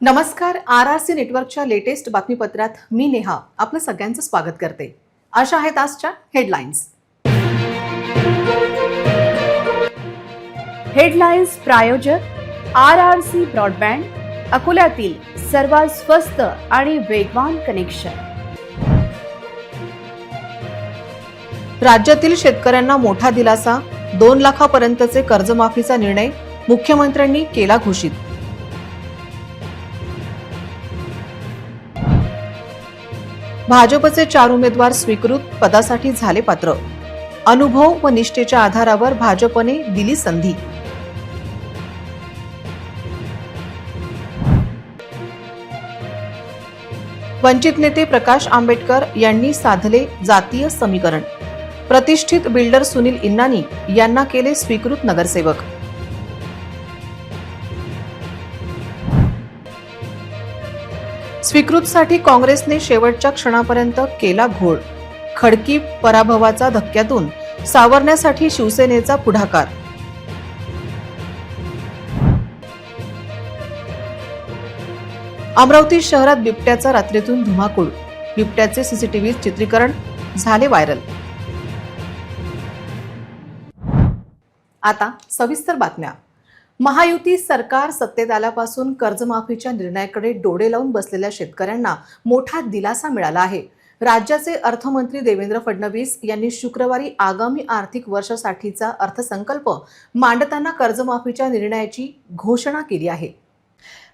नमस्कार. RRC नेटवर्कच्या latest बातमीपत्रात मी नेहा आपलं सगळ्यांचं स्वागत करते. अशा आहेत आजच्या हेडलाईन्स. हेडलाईन्स प्रायोजक RRC ब्रॉडबँड, अकोल्यातील सर्वात स्वस्त आणि वेगवान कनेक्शन. राज्यातील शेतकऱ्यांना मोठा दिलासा. 2 लाखापर्यंतचे कर्जमाफीचा निर्णय मुख्यमंत्र्यांनी केला घोषित. भाजपचे 4 उमेदवार स्वीकृत, पदासाठी झाले पात्र. अनुभव व निष्ठेच्या आधारावर भाजपने दिली संधी. वंचित नेते प्रकाश आंबेडकर यांनी साधले जातीय समीकरण. प्रतिष्ठित बिल्डर सुनील इन्नानी यांना केले स्वीकृत नगरसेवक. स्वीकृतसाठी काँग्रेसने शेवटच्या क्षणापर्यंत केला घोळ. खडकी पराभवाचा धक्क्यातून सावरण्यासाठी शिवसेनेचा पुढाकार. अमरावती शहरात बिबट्याचा रात्रीतून धुमाकूळ. बिबट्याचे सीसीटीव्ही चित्रीकरण झाले व्हायरल. आता सविस्तर बातम्या. महायुती सरकार सत्तेत आल्यापासून कर्जमाफीच्या निर्णयाकडे डोळे लावून बसलेल्या शेतकऱ्यांना मोठा दिलासा मिळाला आहे. राज्याचे अर्थमंत्री देवेंद्र फडणवीस यांनी शुक्रवारी आगामी आर्थिक वर्षासाठीचा अर्थसंकल्प मांडताना कर्जमाफीच्या निर्णयाची घोषणा केली आहे.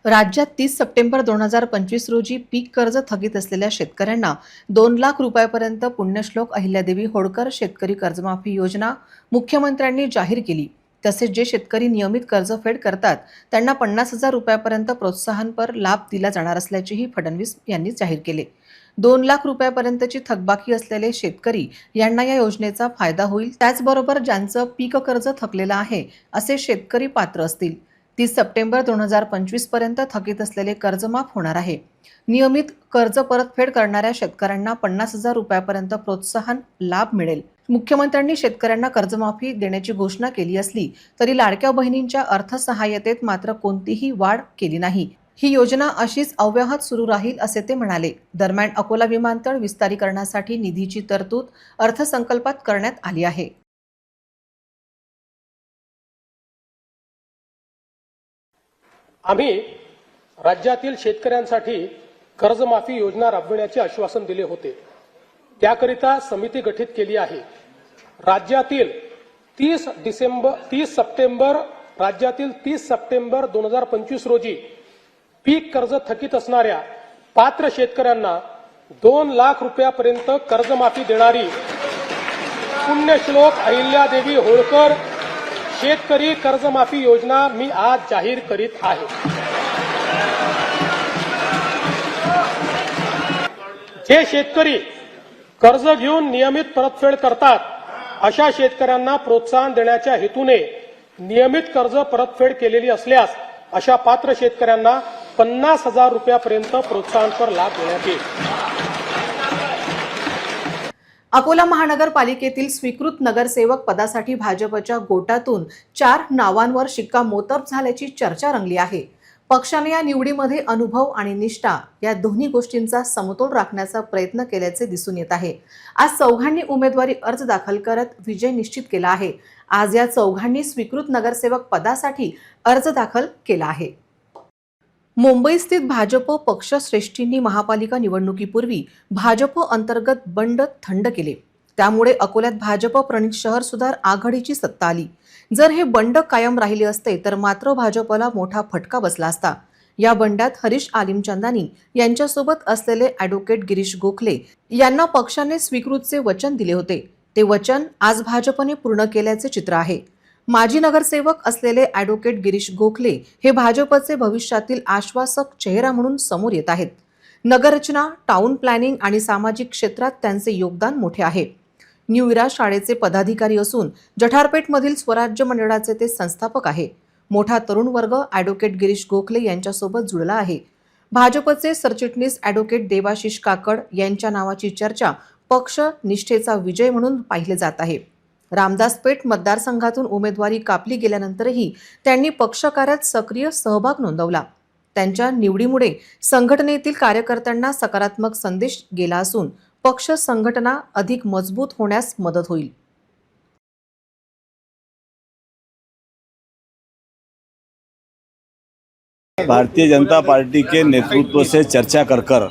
राज्यात 30 सप्टेंबर 2025 रोजी पीक कर्ज थकीत असलेल्या शेतकऱ्यांना 2 लाख रुपयापर्यंत पुण्यश्लोक अहिल्यादेवी होळकर शेतकरी कर्जमाफी योजना मुख्यमंत्र्यांनी जाहीर केली. तसेच जे शेतकरी नियमित कर्जफेड करतात त्यांना 50,000 रुपयापर्यंत प्रोत्साहनपर लाभ दिला जाणार असल्याचेही फडणवीस यांनी जाहीर केले. 2 लाख रुपयापर्यंतची थकबाकी असलेले शेतकरी यांना या योजनेचा फायदा होईल. त्याचबरोबर ज्यांचं पीक कर्ज थकलेलं आहे असे शेतकरी पात्र असतील. 30 सप्टेंबर 2025 पर्यंत थकीत असलेले कर्ज माफ होणार आहे. नियमित कर्ज परतफेड करणाऱ्या शेतकऱ्यांना 50,000 रुपयापर्यंत प्रोत्साहन लाभ मिळेल. मुख्यमंत्र्यांनी शेतकऱ्यांना कर्जमाफी देण्याची घोषणा केली असली तरी लाडक्या बहिणींच्या अर्थसहाय्यतेत मात्र कोणतीही वाढ केली नाही. ही योजना अशीच अव्याहत सुरू राहील असे ते म्हणाले. दरम्यान अकोला विमानतळ विस्तारीकरणासाठी निधीची तरतूद अर्थसंकल्पात करण्यात आली आहे. आम्ही राज्यातील शेतकऱ्यांसाठी कर्जमाफी योजना राबविण्याचे आश्वासन दिले होते. त्याकरिता समिती गठीत केली आहे. राज्यातील 30 सप्टेंबर 2025 रोजी पीक कर्ज थकीत असणाऱ्या पात्र शेतकऱ्यांना 2 लाख रुपयापर्यंत कर्जमाफी देणारी पुण्यश्लोक अहिल्यादेवी होळकर शेतकरी कर्जमाफी योजना मी आज जाहीर करीत आहे. जे शेतकरी कर्ज घेऊन नियमित परतफेड करतात अशा शेतकऱ्यांना प्रोत्साहन देण्याच्या हेतूने नियमित कर्ज परतफेड केलेली असल्यास अशा पात्र शेतकऱ्यांना 50,000 रुपयापर्यंत प्रोत्साहनपर लाभ देण्यात येईल. अकोला महानगरपालिकेतील स्वीकृत नगरसेवक पदासाठी भाजपच्या गोटातून 4 नावांवर शिक्कामोर्तब झाल्याची चर्चा रंगली आहे. पक्षाने या निवडीमध्ये अनुभव आणि निष्ठा या दोन्ही गोष्टींचा समतोल राखण्याचा प्रयत्न केल्याचे दिसून येत आहे. आज चौघांनी उमेदवारी अर्ज दाखल करत विजय निश्चित केला आहे. आज या चौघांनी स्वीकृत नगरसेवक पदासाठी अर्ज दाखल केला आहे. मुंबई स्थित भाजप पक्षश्रेष्ठींनी महापालिका निवडणुकीपूर्वी भाजप अंतर्गत बंड थंड केले. त्यामुळे अकोल्यात भाजप प्रणित शहर सुधार आघाडीची सत्ता आली. जर हे बंड कायम राहिले असते तर मात्र भाजपला मोठा फटका बसला असता. या बंडात हरीश आलिमचंदानी यांच्यासोबत असलेले ॲडव्होकेट गिरीश गोखले यांना पक्षाने स्वीकृतचे वचन दिले होते. ते वचन आज भाजपने पूर्ण केल्याचे चित्र आहे. माजी नगरसेवक असलेले ॲडव्होकेट गिरीश गोखले हे भाजपचे भविष्यातील आश्वासक चेहरा म्हणून समोर येत आहेत. नगररचना, टाउन प्लॅनिंग आणि सामाजिक क्षेत्रात त्यांचे योगदान मोठे आहे. न्यू इरा शाळेचे पदाधिकारी असून जठारपेठमधील स्वराज्य मंडळाचे ते संस्थापक आहे. मोठा तरुण वर्ग ॲडव्होकेट गिरीश गोखले यांच्यासोबत जुळला आहे. भाजपचे सरचिटणीस ॲडव्होकेट देवाशिष काकड यांच्या नावाची चर्चा पक्ष निष्ठेचा विजय म्हणून पाहिले जात आहे. रामदासपेठ मतदारसंघातून उमेदवारी कापली गेल्यानंतरही त्यांनी पक्षकार्यात सक्रिय सहभाग नोंदवला. त्यांच्या निवडीमुळे संघटनेतील कार्यकर्त्यांना सकारात्मक संदेश गेला असून पक्ष संघटना अधिक मजबूत होण्यास मदत होईल। भारतीय जनता पार्टी के नेतृत्व से चर्चा कर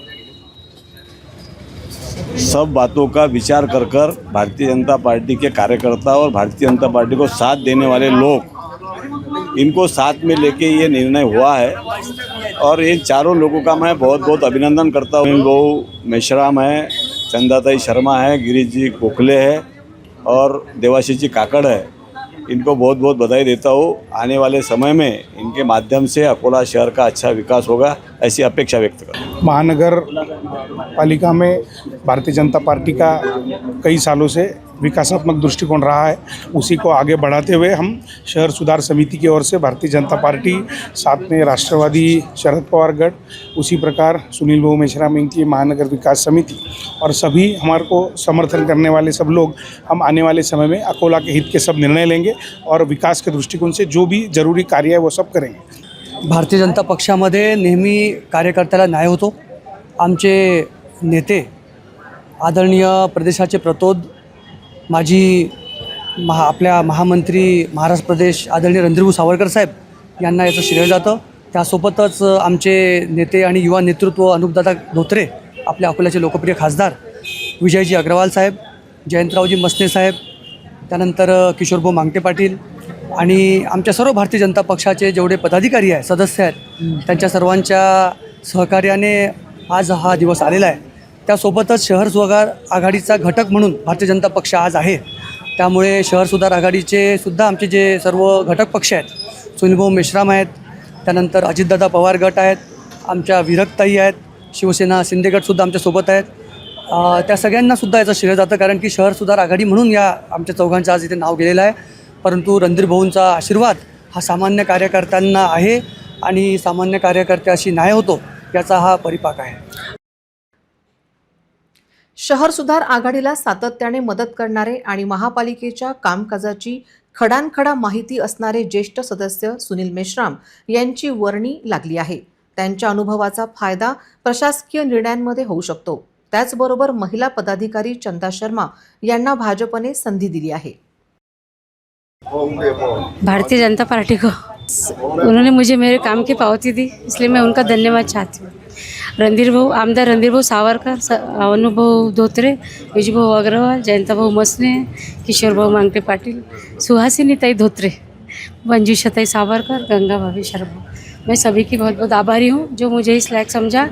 सब बातों का विचार कर भारतीय जनता पार्टी के कार्यकर्ता और भारतीय जनता पार्टी को साथ देने वाले लोग, इनको साथ में लेके ये निर्णय हुआ है। और इन चारों लोगों का मैं बहुत बहुत अभिनंदन करता हूँ। वो मेश्राम है, चंदाताई शर्मा है, गिरीश जी गोखले है और देवाशीष जी काकड़ है। इनको बहुत बहुत बधाई देता हूँ। आने वाले समय में इनके माध्यम से अकोला शहर का अच्छा विकास होगा, ऐसी अपेक्षा व्यक्त करता हूँ। महानगर पालिका में भारतीय जनता पार्टी का कई सालों से विकासात्मक दृष्टिकोण रहा है, उसी को आगे बढ़ाते हुए हम शहर सुधार समिति की or say Bharatiya Janata party, साथ में राष्ट्रवादी शरद पवार गढ़, उसी प्रकार सुनील भाऊ मेश्राम इनकी महानगर विकास समिति और सभी हमारे को समर्थन करने वाले सब लोग, हम आने वाले समय में अकोला के हित के सब निर्णय लेंगे और विकास के दृष्टिकोन से जो भी जरूरी कार्य है वो सब करेंगे। भारतीय जनता पक्षामध्ये नेहमी कार्यकर्त्याला न्याय होतो। आमचे नेते आदरणीय प्रदेशाचे प्रतोद माजी आपल्या महामंत्री महाराष्ट्र प्रदेश आदरणीय रणधीरभाऊ सावरकर साहेब यांना याचं श्रेय जातं। त्यासोबतच आमचे नेते आणि युवा नेतृत्व अनुपदादा धोत्रे, आपल्या अकोल्याचे लोकप्रिय खासदार विजयजी अग्रवाल साहेब, जयंतरावजी मसने साहेब, त्यानंतर किशोरभाऊ मांगटे पाटील आणि आमच्या सर्व भारतीय जनता पक्षाचे जेवढे पदाधिकारी आहेत, सदस्य आहेत, त्यांच्या सर्वांच्या सहकार्याने आज हा दिवस आलेला आहे। त्यासोबतच शहर सुधार आघाडीचा घटक म्हणून भारतीय जनता पक्ष आज आहे। त्यामुळे शहर सुधार आघाडीचे सुद्धा आमचे जे सर्व घटक पक्ष आहेत, सुनीलभाऊ मेश्राम आहेत, त्यानंतर अजितदादा पवार गट आहेत, आमच्या विरक्ताई आहेत, शिवसेना शिंदे गटसुद्धा आमच्यासोबत आहेत। त्या सगळ्यांनासुद्धा याचं श्रेय जातं, कारण की शहर सुधार आघाडी म्हणून या आमच्या चौघांचं आज इथे नाव गेलेलं आहे। परंतु रणधीर भाऊंचा आशीर्वाद हा सामान्य कार्यकर्त्यांना आहे आणि सामान्य कार्यकर्त्याशी न्याय होतो याचा हा परिपाक आहे। शहर सुधार आघाडीला सातत्याने मदत करणारे आणि महापालिकेच्या कामकाजाची खडानखडा माहिती असणारे ज्येष्ठ सदस्य सुनील मेश्राम यांची वर्णी लागली आहे। त्यांच्या अनुभवाचा फायदा प्रशासकीय निर्णयांमध्ये होऊ शकतो। त्याचबरोबर महिला पदाधिकारी चंदा शर्मा यांना भाजपने संधी दिली आहे। भारतीय जनता पार्टी को उन्होंने मुझे मेरे काम की पावती दी, इसलिए मैं उनका धन्यवाद चाहती हूँ। आमदार रणधीर भाऊ सावरकर, अनुभाऊ धोत्रे, विजयभाऊ अग्रवाल, जयंताभाऊ मसने, किशोरभाऊ मांगटे पाटिल, सुहासिनीताई धोत्रे, मंजूषाताई सावरकर, गंगा भाभी शर्मा, मैं सभी की बहुत बहुत आभारी हूँ जो मुझे इस लायक समझा।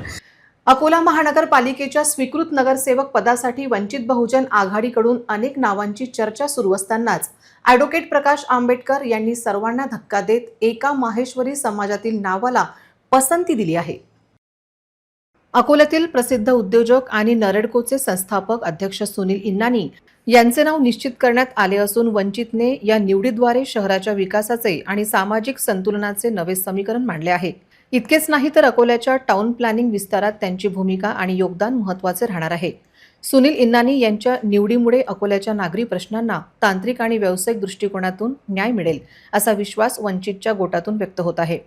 अकोला महानगरपालिकेच्या स्वीकृत नगरसेवक पदासाठी वंचित बहुजन आघाडीकडून अनेक नावांची चर्चा सुरू असतानाच ॲडव्होकेट प्रकाश आंबेडकर यांनी सर्वांना धक्का देत एका माहेश्वरी समाजातील नावाला पसंती दिली आहे। अकोल्यातील प्रसिद्ध उद्योजक आणि नरेडकोचे संस्थापक अध्यक्ष सुनील इन्नानी यांचे नाव निश्चित करण्यात आले असून वंचितने या निवडीद्वारे शहराच्या विकासाचे आणि सामाजिक संतुलनाचे नवे समीकरण मांडले आहे। इतकेच नाही तर अकोल्याच्या टाउन प्लॅनिंग विस्तारात त्यांची भूमिका आणि योगदान महत्त्वाचे राहणार आहे। सुनील इन्नानी यांच्या निवडीमुळे अकोल्याच्या नागरी प्रश्नांना तांत्रिक आणि व्यावसायिक दृष्टिकोनातून न्याय मिळेल असा विश्वास वंचितच्या गोटातून व्यक्त होत आहे।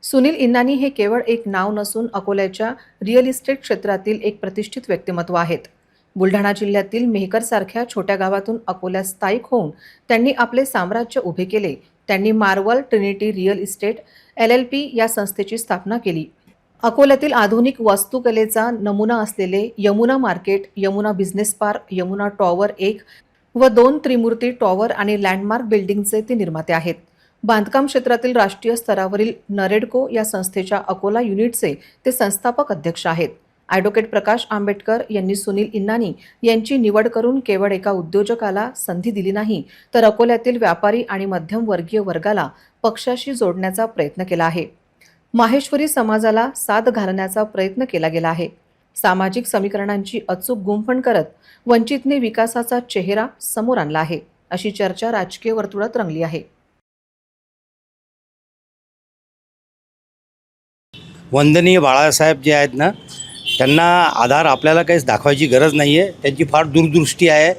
सुनील इन्नानी हे केवळ एक नाव नसून अकोल्याच्या रिअल इस्टेट क्षेत्रातील एक प्रतिष्ठित व्यक्तिमत्व आहेत। बुलढाणा जिल्ह्यातील मेहकर सारख्या छोट्या गावातून अकोल्यात स्थायिक होऊन त्यांनी आपले साम्राज्य उभे केले। त्यांनी Marvel Trinity real estate LLP या संस्थेची स्थापना केली। अकोल्यातील आधुनिक वास्तुकलेचा नमुना असलेले Yamuna market, Yamuna business park, Yamuna tower 1 व 2 त्रिमूर्ती टॉवर आणि लँडमार्क बिल्डिंगचे ते निर्माते आहेत। बांधकाम क्षेत्रातील राष्ट्रीय स्तरावरील नरेडको या संस्थेच्या अकोला युनिटचे ते संस्थापक अध्यक्ष आहेत। ॲडव्होकेट प्रकाश आंबेडकर यांनी सुनील इन्नानी यांची निवड करून केवळ एका उद्योजकाला संधी दिली नाही, तर अकोल्यातील व्यापारी आणि मध्यमवर्गीय वर्गाला पक्षाशी जोडण्याचा प्रयत्न केला आहे। माहेश्वरी समाजाला साथ घालण्याचा प्रयत्न केला गेला आहे। सामाजिक समीकरणांची अचूक गुंफण करत वंचितने विकासाचा चेहरा समोर आणला आहे, अशी चर्चा राजकीय वर्तुळात रंगली आहे। वंदनीय बाळासाहेब जे आहेत ना, त्यांना आधार आपल्याला काहीच दाखवायची गरज नाही आहे। त्यांची फार दूरदृष्टी आहे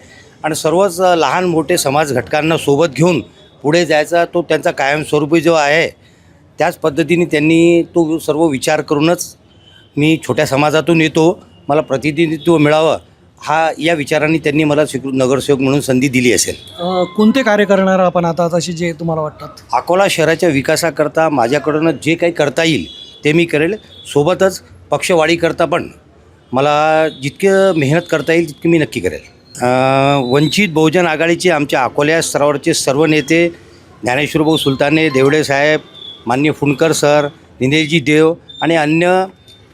आणि सर्वच लहान मोठे समाज घटकांना सोबत घेऊन पुढे जायचा तो त्यांचा कायमस्वरूपी जो आहे त्याच पद्धतीने त्यांनी तो सर्व विचार करूनच मी छोट्या समाजातून येतो, मला प्रतिनिधित्व मिळावं या विचारांनी त्यांनी मला स्वीकृत नगरसेवक म्हणून संधी दिली असेल. कोणते कार्य करणार आपण आता तसे जे तुम्हाला वाटतात? अकोला शहराच्या विकासाकरता माझ्याकडून जे काही करता येईल ते मी करेल. सोबतच पक्षवाढीकरता पण मला जितकं मेहनत करता येईल तितकी मी नक्की करेल. वंचित बहुजन आघाडीचे आमच्या अकोला स्तरावरचे सर्व नेते ज्ञानेश्वरभाऊ सुलताने, देवडे साहेब, माननीय फुंडकर सर, निलेशजी देव आणि अन्य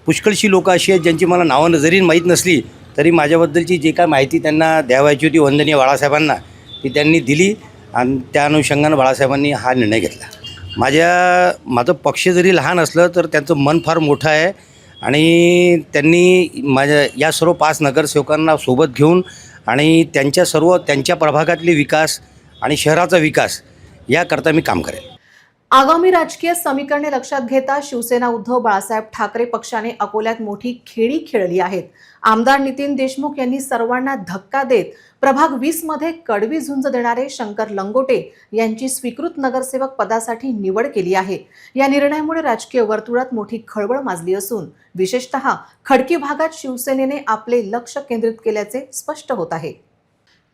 पुष्कळशी लोक अशी आहेत ज्यांची मला नावं जरी माहीत नसली तरी माझ्याबद्दलची जे काय माहिती त्यांना द्यावायची होती वंदनीय बाळासाहेबांना ती त्यांनी दिली आणि त्या अनुषंगानं बाळासाहेबांनी हा निर्णय घेतला. माझं पक्ष जरी लहान असलं तर त्यांचं मन फार मोठं आहे आणि त्यांनी माझ्या या सर्व 5 नगरसेवकांना सोबत घेऊन आणि त्यांच्या प्रभागातले विकास आणि शहराचा विकास याकरता मी काम करेन. आगामी राजकीय समीकरणे लक्षात घेता शिवसेना उद्धव बाळासाहेब ठाकरे पक्षाने अकोल्यात मोठी खेळी खेळली आहेत. आमदार नितीन देशमुख यांनी सर्वांना धक्का देत प्रभाग 20 मध्ये कडवी झुंज देणारे शंकर लंगोटे यांची स्वीकृत नगरसेवक पदासाठी निवड केली आहे. या निर्णयामुळे राजकीय वर्तुळात मोठी खळबळ माजली असून विशेषतः खडकी भागात शिवसेनेने आपले लक्ष केंद्रित केल्याचे स्पष्ट होत आहे.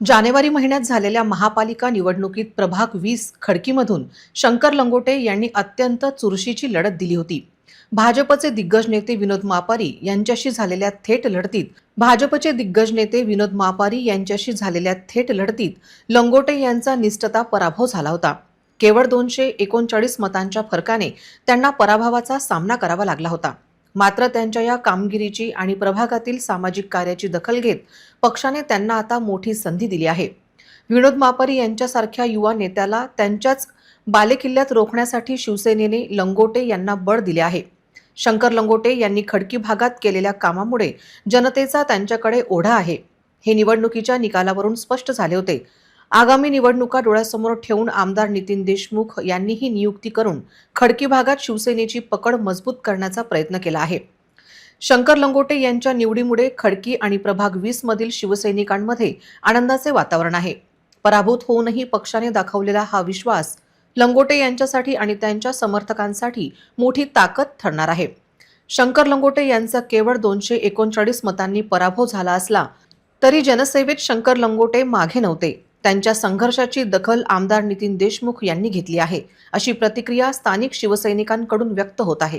जानेवारी महिन्यात झालेल्या महापालिका निवडणुकीत प्रभाग 20 खडकीमधून शंकर लंगोटे यांनी अत्यंत चुरशीची लढत दिली होती. भाजपचे दिग्गज नेते विनोद मापारी यांच्याशी झालेल्या थेट लढतीत लंगोटे यांचा निष्ठता पराभव झाला होता. केवळ 239 मतांच्या फरकाने त्यांना पराभवाचा सामना करावा लागला होता. मात्र त्यांच्या या कामगिरीची आणि प्रभागातील सामाजिक कार्याची दखल घेत पक्षाने त्यांना आता मोठी संधी दिली आहे. विनोद मापारी यांच्यासारख्या युवा नेत्याला त्यांच्याच बालेकिल्ल्यात रोखण्यासाठी शिवसेनेने लंगोटे यांना बळ दिले आहे. शंकर लंगोटे यांनी खडकी भागात केलेल्या कामामुळे जनतेचा त्यांच्याकडे ओढा आहे हे निवडणुकीच्या निकालावरून स्पष्ट झाले होते. आगामी निवडणुका डोळ्यासमोर ठेवून आमदार नितीन देशमुख यांनी ही नियुक्ती करून खडकी भागात शिवसेनेची पकड मजबूत करण्याचा प्रयत्न केला आहे. शंकर लंगोटे यांच्या निवडीमुळे खडकी आणि प्रभाग 20 मधील शिवसैनिकांमध्ये आनंदाचे वातावरण आहे. पराभूत होऊनही पक्षाने दाखवलेला हा विश्वास लंगोटे यांच्यासाठी आणि त्यांच्या समर्थकांसाठी मोठी ताकद ठरणार आहे. शंकर लंगोटे यांचा केवळ 239 मतांनी पराभव झाला असला तरी जनसेवेत शंकर लंगोटे मागे नव्हते. त्यांच्या संघर्षाची दखल आमदार नितीन देशमुख यांनी घेतली आहे अशी प्रतिक्रिया स्थानिक शिवसैनिकांकडून व्यक्त होत आहे.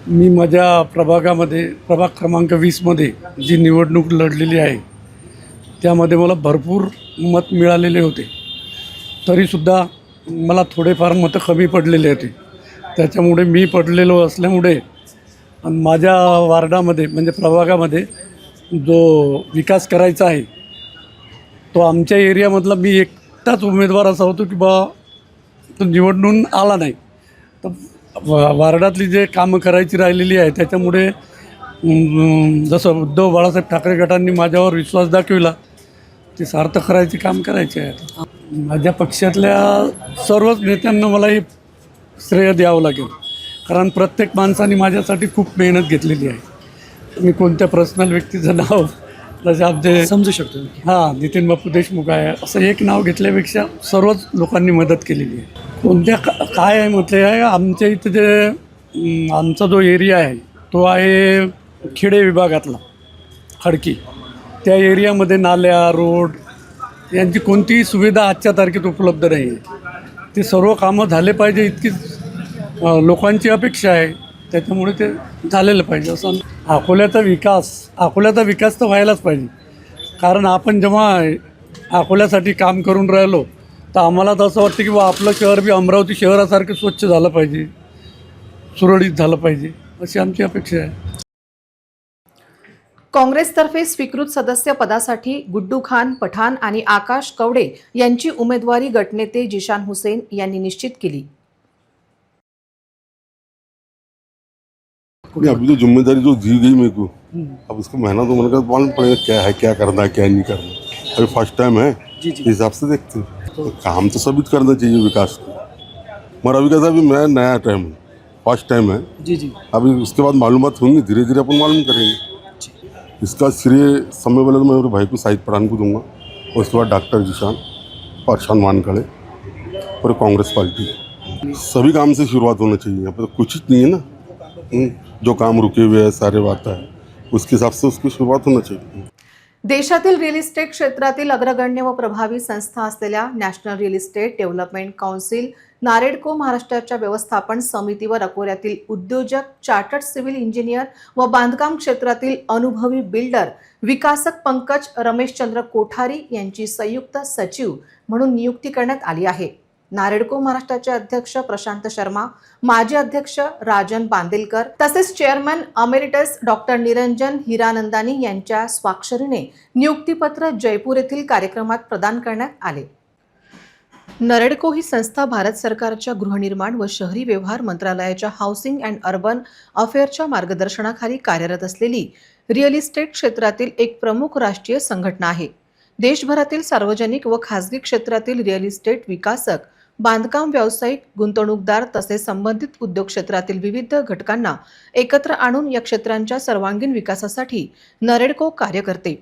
मी माझ्या प्रभाग क्रमांक 20 मध्ये जी निवडणूक लढलेली आहे त्यामध्ये मला भरपूर मत मिळालेले होते. तरीसुद्धा मला थोडेफार मतं कमी पडलेले होते. त्याच्यामुळे मी पडलेलो असल्यामुळे माझ्या वार्डामध्ये म्हणजे प्रभागामध्ये जो विकास करायचा आहे तो आमच्या एरियामधला मी एकटाच उमेदवार असा होतो की तो निवडून आला नाही. तर वार्डातली जे कामं करायची राहिलेली आहे त्याच्यामुळे जसं उद्धव बाळासाहेब ठाकरे गटांनी माझ्यावर विश्वास दाखविला ते सार्थ करायचे काम करायचे आहे. माझ्या पक्षातल्या सर्वच नेत्यांना मला हे श्रेय द्यावं लागेल कारण प्रत्येक माणसाने माझ्यासाठी खूप मेहनत घेतलेली आहे. मी कोणत्या पर्सनल व्यक्तीचं नाव जसे आमचे समजू शकतो. नितीन बापू देशमुख आहे असं एक नाव घेतल्यापेक्षा सर्वच लोकांनी मदत केलेली आहे. कोणत्या काय आहे म्हटले आहे आमच्या इथं जे आमचा जो एरिया आहे तो आहे खेडे विभागातला खडकी. त्या एरियामध्ये नाल्या रोड यांची कोणतीही सुविधा आजच्या तारखेत उपलब्ध नाही आहे. ते सर्व कामं झाले पाहिजे इतकीच लोकांची अपेक्षा आहे. त्याच्यामुळे ते झालेलं पाहिजे असं. अकोल्याचा विकास तर व्हायलाच पाहिजे कारण आपण जेव्हा अकोल्यासाठी काम करून राहिलो तर आम्हाला तर असं वाटतं की बा आपलं शहर बी अमरावती शहरासारखं स्वच्छ झालं पाहिजे, सुरळीत झालं पाहिजे अशी आमची अपेक्षा आहे. काँग्रेसतर्फे स्वीकृत सदस्य पदासाठी गुड्डू खान पठाण आणि आकाश कवडे यांची उमेदवारी गटनेते जिशान हुसेन यांनी निश्चित केली. अभी तो जिम्मेदारी जो दी गई मेरे को अब उसको मेहनत तो मैंने कहा मालूम पड़ेगा क्या है, क्या करना है क्या नहीं करना. अभी फर्स्ट टाइम है इस हिसाब से देखते हैं. तो काम तो सभी करना चाहिए विकास को. मगर अभी कहता अभी मैं नया टाइम हूँ, फर्स्ट टाइम है जी. अभी उसके बाद मालूमात होंगी, धीरे धीरे अपन मालूम करेंगे. इसका श्रेय समय वाले तो मैं मेरे भाई को साहिद पठान को दूंगा और उसके बाद डॉक्टर जिशान परशान मानकड़े और कांग्रेस पार्टी. सभी काम से शुरुआत होना चाहिए। यहाँ पर तो कुछ नहीं है ना, जो काम रुके हुए है सारे बात है, उसके हिसाब से उसकी शुरुआत होना चाहिए। देशातील रिअल इस्टेट क्षेत्रातील अग्रगण्य व प्रभावी संस्था असलेल्या national real estate development council NAREDCO महाराष्ट्राच्या व्यवस्थापन समितीवर अकोल्यातील उद्योजक, चार्टर्ड सिव्हिल इंजिनियर व बांधकाम क्षेत्रातील अनुभवी बिल्डर विकासक पंकज रमेशचंद्र कोठारी यांची संयुक्त सचिव म्हणून नियुक्ती करण्यात आली आहे। नारेडको महाराष्ट्राचे अध्यक्ष प्रशांत शर्मा, माजी अध्यक्ष राजन बांदेलकर तसेच चेअरमन अमेरिटस डॉक्टर निरंजन हिरानंदानी यांच्या स्वाक्षरीने नियुक्तीपत्र जयपूर येथील कार्यक्रमात प्रदान करण्यात आले। नरेडको ही संस्था भारत सरकारच्या गृहनिर्माण व शहरी व्यवहार मंत्रालयाच्या हाऊसिंग अँड अर्बन अफेअरच्या मार्गदर्शनाखाली कार्यरत असलेली रिअल इस्टेट क्षेत्रातील एक प्रमुख राष्ट्रीय संघटना आहे। देशभरातील सार्वजनिक व खासगी क्षेत्रातील रिअल इस्टेट विकासक, बांधकाम व्यावसायिक, गुंतवणूकदार तसेच संबंधित उद्योग क्षेत्रातील विविध घटकांना एकत्र आणून या क्षेत्रांच्या सर्वांगीण विकासासाठी नरेडको कार्य करते।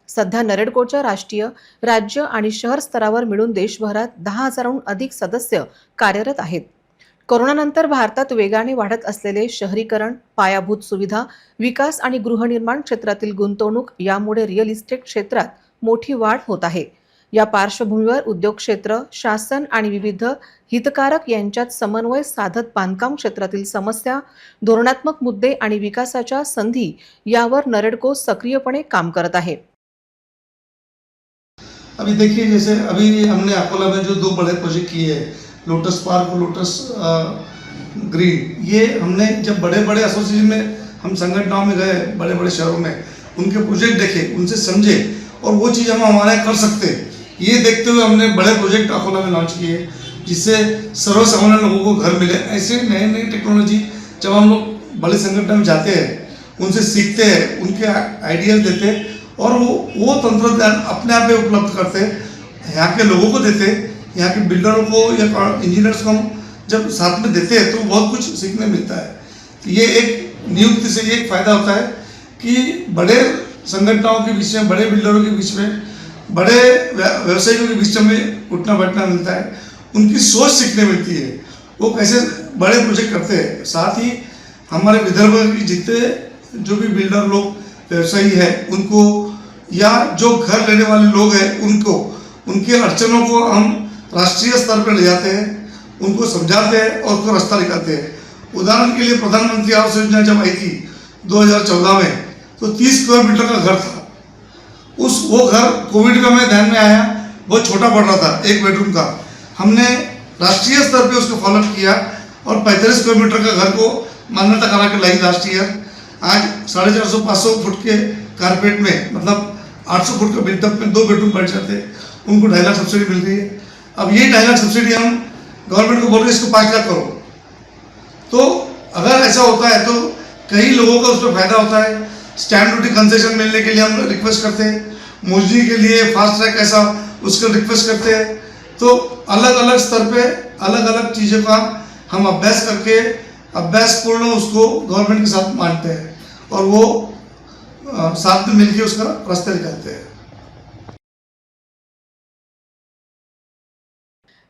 सध्या नरेडकोच्या राष्ट्रीय, राज्य आणि शहर स्तरावर मिळून देशभरात 10,000हून अधिक सदस्य कार्यरत आहेत। कोरोनानंतर भारतात वेगाने वाढत असलेले शहरीकरण, पायाभूत सुविधा विकास आणि गृहनिर्माण क्षेत्रातील गुंतवणूक यामुळे रिअल इस्टेट क्षेत्रात मोठी वाढ होत आहे। या पार्श्वभूमीवर उद्योग क्षेत्र, शासन आणि विविध हितकारक यांच्यात समन्वय साधत बांधकाम क्षेत्रातील समस्या, धोरणात्मक मुद्दे आणि विकासाच्या संधी यावर नरेडको सक्रियपणे काम करत आहे। अभी देखिए, जैसे अभी हमने अकोला में जो 2 बड़े प्रोजेक्ट किए हैं, लोटस पार्क और लोटस ग्रीन, ये हमने जब बड़े बड़े एसोसिएशन में हम संगठनों में गए, बड़े बड़े शहरों में उनके प्रोजेक्ट देखे, उनसे समझे और वो चीज़ हम हमारे कर सकते हैं, ये देखते हुए हमने बड़े प्रोजेक्ट अकोला में लॉन्च किए जिससे सर्वसामान्य लोगों को घर मिले। ऐसे नई नई टेक्नोलॉजी जब हम लोग बड़े संगठन में जाते हैं, उनसे सीखते हैं, उनके आइडियाज़ देते हैं और वो तंत्रज्ञान अपने आप में उपलब्ध करते हैं, यहाँ के लोगों को देते हैं, यहाँ के बिल्डरों को या इंजीनियर्स को हम जब साथ में देते हैं तो बहुत कुछ सीखने मिलता है। ये एक नियुक्ति से ये एक फ़ायदा होता है कि बड़े संगठनों के बीच में, बड़े बिल्डरों के बीच में, बड़े व्यवसायियों के बीच में उठना बैठना मिलता है, उनकी सोच सीखने मिलती है, वो कैसे बड़े प्रोजेक्ट करते हैं। साथ ही हमारे विदर्भ के जितने जो भी बिल्डर लोग, व्यवसायी है, उनको या जो घर लेने वाले लोग हैं उनको, उनके अड़चनों को हम राष्ट्रीय स्तर पर ले जाते हैं, उनको समझाते हैं और उसको रास्ता दिखाते हैं। उदाहरण के लिए प्रधानमंत्री आवास योजना जब आई थी 2014 में, तो 30 स्क्वायर मीटर का घर था। वो घर कोविड का में ध्यान में आया, बहुत छोटा पड़ रहा था, 1 बेडरूम का। हमने राष्ट्रीय स्तर पे उसको फॉलोअप किया और 45 स्क्वायर मीटर का घर को मान्यता करा के लाई लास्ट ईयर। आज 450-500 फुट के कारपेट में, मतलब 800 फुट का बिल्डअप में 2 बेडरूम बैठ जाते हैं, उनको 2.5 लाख सब्सिडी मिल रही है। अब ये 2.5 लाख सब्सिडी हम गवर्नमेंट को बोल रहे इसको 5 लाख करो। तो अगर ऐसा होता है तो कई लोगों का उसमें फ़ायदा होता है। स्टैंप ड्यूटी कंसेशन मिलने के लिए हम रिक्वेस्ट करते हैं, मोजनी के लिए फास्ट ट्रैक ऐसा उसका रिक्वेस्ट करते हैं। तो अलग अलग स्तर पे अलग अलग चीज़ों का हम अभ्यास करके अभ्यासपूर्ण उसको गवर्नमेंट के साथ मानते हैं और वो साथ में मिलकर उसका रास्ता निकालते हैं।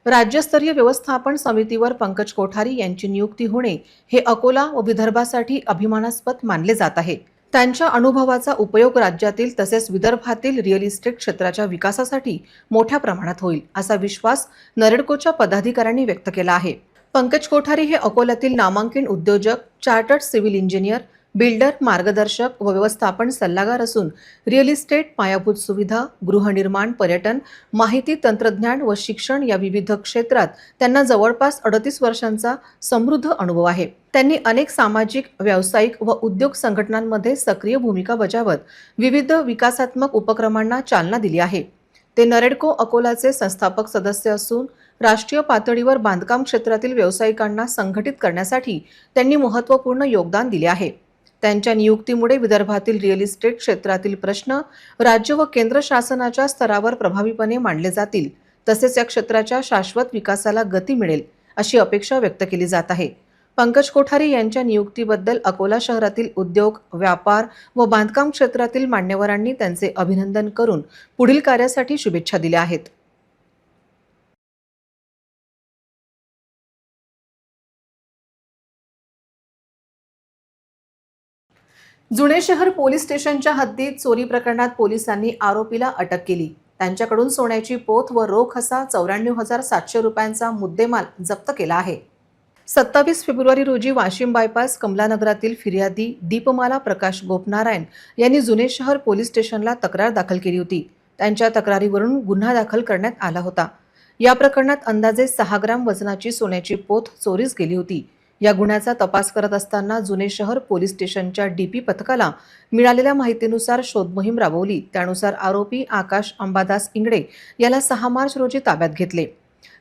राज्यस्तरीय व्यवस्थापन समितीवर पंकज कोठारी यांची नियुक्ती होणे हे अकोला व विदर्भासाठी अभिमानास्पद मानले जात आहे। त्यांच्या अनुभवाचा उपयोग राज्यातील तसेच विदर्भातील रिअल इस्टेट क्षेत्राच्या विकासासाठी मोठ्या प्रमाणात होईल असा विश्वास नरेडकोच्या पदाधिकाऱ्यांनी व्यक्त केला आहे। पंकज कोठारी हे अकोल्यातील नामांकित उद्योजक, चार्टर्ड सिव्हिल इंजिनियर, बिल्डर, मार्गदर्शक व व्यवस्थापन सल्लागार असून रिअल इस्टेट, पायाभूत सुविधा, गृहनिर्माण, पर्यटन, माहिती तंत्रज्ञान व शिक्षण या विविध क्षेत्रात त्यांना जवळपास 38 वर्षांचा समृद्ध अनुभव आहे। त्यांनी अनेक सामाजिक, व्यावसायिक व उद्योग संघटनांमध्ये सक्रिय भूमिका बजावत विविध विकासात्मक उपक्रमांना चालना दिली आहे। ते नरेडको अकोलाचे संस्थापक सदस्य असून राष्ट्रीय पातळीवर बांधकाम क्षेत्रातील व्यावसायिकांना संघटित करण्यासाठी त्यांनी महत्त्वपूर्ण योगदान दिले आहे। त्यांच्या नियुक्तीमुळे विदर्भातील रिअल इस्टेट क्षेत्रातील प्रश्न राज्य व केंद्र शासनाच्या स्तरावर प्रभावीपणे मांडले जातील, तसेच या क्षेत्राच्या शाश्वत विकासाला गती मिळेल अशी अपेक्षा व्यक्त केली जात आहे। पंकज कोठारी यांच्या नियुक्तीबद्दल अकोला शहरातील उद्योग, व्यापार व बांधकाम क्षेत्रातील मान्यवरांनी त्यांचे अभिनंदन करून पुढील कार्यासाठी शुभेच्छा दिल्या आहेत। जुने शहर पोलीस स्टेशनच्या हद्दीत चोरी प्रकरणात पोलिसांनी आरोपीला अटक केली. त्यांच्याकडून सोन्याची पोत व रोख असा 94,700 रुपयांचा मुद्देमाल जप्त केला आहे. 27 फेब्रुवारी रोजी वाशिम बायपास कमलानगरातील फिर्यादी दीपमाला प्रकाश गोपनारायण यांनी जुने शहर पोलीस स्टेशनला तक्रार दाखल केली होती. त्यांच्या तक्रारीवरून गुन्हा दाखल करण्यात आला होता. या प्रकरणात अंदाजे 6 ग्रॅम वजनाची सोन्याची पोत चोरीस गेली होती. या गुन्ह्याचा तपास करत असताना जुने शहर पोलीस स्टेशनच्या डीपी पथकाला मिळालेल्या माहितीनुसार शोध मोहीम राबवली. त्यानुसार आरोपी आकाश अंबादास इंगडे याला 6 मार्च रोजी ताब्यात घेतले.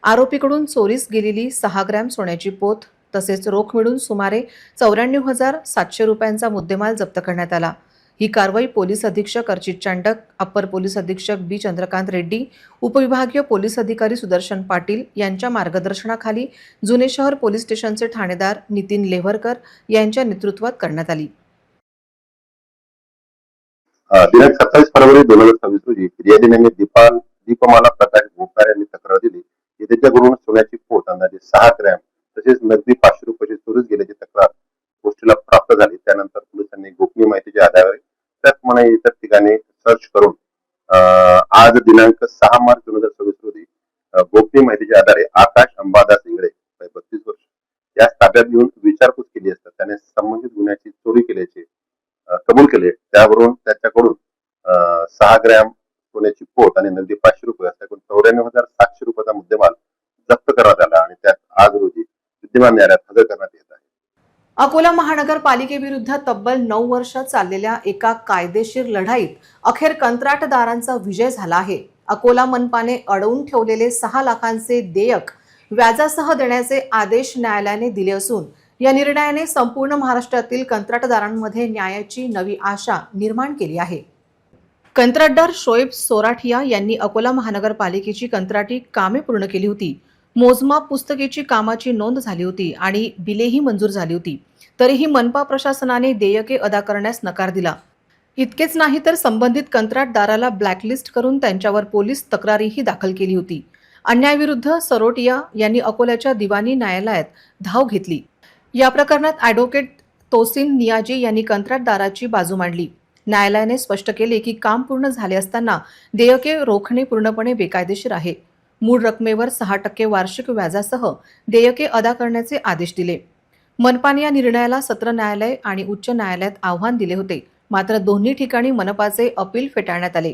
आरोपीकडून चोरीस गेलेली 6 ग्रॅम सोन्याची पोत तसेच रोख मिळून सुमारे 94,700 रुपयांचा मुद्देमाल जप्त करण्यात आला. ही कारवाई पोलीस अधीक्षक अर्चित चांडक, अप्पर पोलीस अधीक्षक बी चंद्रकांत रेड्डी, उपविभागीय पोलीस अधिकारी सुदर्शन पाटील यांच्या मार्गदर्शनाखाली जुने शहर पोलीस स्टेशनचे ठाणेदार नितीन लेव्हरकर यांच्या नेतृत्वात करण्यात आली. दिनांक 27 फरवरी 2026 रोजी फिर्यादीने दीपमाला प्रकाश गोपनार यांनी तक्रार दिली की त्याच्याकडून सोन्याची पोत अंदाजे 6 ग्रॅम तसेच नगदी 500 रुपयाची चोरीस गेल्याची तक्रार गोष्टीला प्राप्त झाली. त्यानंतर पोलिसांनी गोपनीय माहितीच्या आधारे त्याचप्रमाणे इतर ठिकाणी सर्च करून आज दिनांक 6 मार्च 2026 रोजी गोपनीय माहितीच्या आधारे आकाश अंबादास इंगडे 32 वर्ष यास ताब्यात घेऊन विचारपूस केली असता त्याने संबंधित गुन्ह्याची चोरी केल्याचे कबूल केले. त्यावरून त्याच्याकडून 6 ग्रॅम सोन्याची पोत आणि नगदी 500 रुपये असा एकूण 94,700 रुपयाचा मुद्देमाल जप्त करण्यात आला आणि त्यात आज रोजी विद्यमान न्यायालयात हजर करण्यात येत आहे. अकोला महानगरपालिकेविरुद्ध तब्बल 9 वर्ष चाललेल्या एका कायदेशीर लढाईत अखेर कंत्राटदारांचा विजय झाला आहे. अकोला मनपाने अडवून ठेवलेले 6 लाखांचे देयक व्याजासह देण्याचे आदेश न्यायालयाने दिले असून या निर्णयाने संपूर्ण महाराष्ट्रातील कंत्राटदारांमध्ये न्यायाची नवी आशा निर्माण केली आहे. कंत्राटदार शोएब सोराठिया यांनी अकोला महानगरपालिकेची कंत्राटी कामे पूर्ण केली होती. मोजमाप पुस्तिकेची कामाची नोंद झाली होती आणि बिलेही मंजूर झाली होती. तरीही मनपा प्रशासनाने देयके अदा करण्यास नकार दिला. इतकेच नाही तर संबंधित कंत्राटदाराला ब्लॅकलिस्ट करून त्यांच्यावर पोलीस तक्रारीही दाखल केली होती. अन्यायाविरुद्ध सरोटिया यांनी अकोल्याच्या दिवाणी न्यायालयात धाव घेतली. या प्रकरणात ॲडव्होकेट तोसिन नियाजी यांनी कंत्राटदाराची बाजू मांडली. न्यायालयाने स्पष्ट केले की काम पूर्ण झाले असताना देयके रोखणे पूर्णपणे बेकायदेशीर आहे. मूळ रकमेवर 6% वार्षिक व्याजासह देयके अदा करण्याचे आदेश दिले. मनपाने या निर्णयाला सत्र न्यायालय आणि उच्च न्यायालयात आव्हान दिले होते. मात्र दोन्ही ठिकाणी मनपाचे अपील फेटाळण्यात आले.